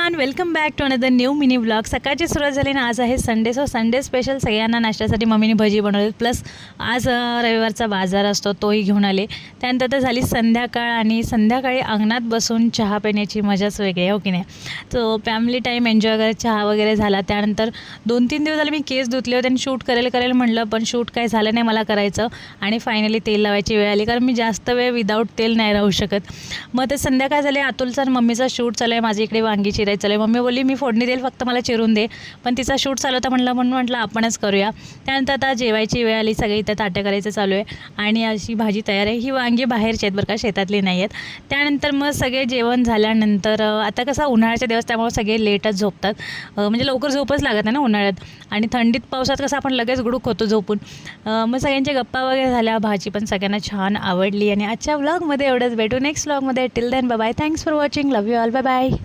Everyone, welcome back to another new mini vlog. सकाळची सुरुवात झाली ना, आज आहे संडे, सो संडे स्पेशल सगळ्यांना नाश्त्यासाठी मम्मीने भजी बनवली, प्लस आज रविवारचा बाजार असतो तोही घेऊन आले। त्यानंतर तर झाली संध्याकाळ आणि संध्याकाळी अंगणात बसून चहा पिण्याची मजाच वेगळी आहे, हो की नाही। तो फॅमिली टाईम एन्जॉय करत चहा वगैरे झाला। त्यानंतर 2-3 दिवस झाले मी केस धुतले होते आणि शूट करेल म्हणलं, पण शूट काय झालं नाही मला करायचं आणि फायनली तेल लावायची वेळ आली, कारण मी जास्त वेळ विदाऊट तेल नाही राहू शकत। मग ते संध्याकाळ झाले, अतुलचा आणि मम्मीचा शूट चालू आहे, माझी इकडे वांगी चिरायचं चालू आहे। मम्मी बोलली मी फोडणी देईल, फक्त मला चिरून दे, पण तिचा शूट चालू होता म्हणून म्हटलं आपणच करूया। त्यानंतर आता जेवायची वेळ आली, सगळे इथं ताटं करायचं चालू आहे आणि अशी भाजी तयार आहे। ही वांगी बाहेरची आहेत बरं का, शेतातली नाही आहेत। त्यानंतर मग सगळे जेवण झाल्यानंतर आता कसं उन्हाळ्याचे दिवस त्यामुळे सगळे लेटच झोपतात, म्हणजे लवकर झोपच लागत नाही ना उन्हाळ्यात, आणि थंडीत पावसात कसं आपण लगेच गुडूक होतो झोपून। मग सगळ्यांच्या गप्पा वगैरे झाल्या, भाजी पण सगळ्यांना छान आवडली। आणि आजच्या व्लॉगमध्ये एवढंच, भेटू नेक्स्ट व्लॉगमध्ये। Till then bye bye, thanks for watching, love you all, bye bye.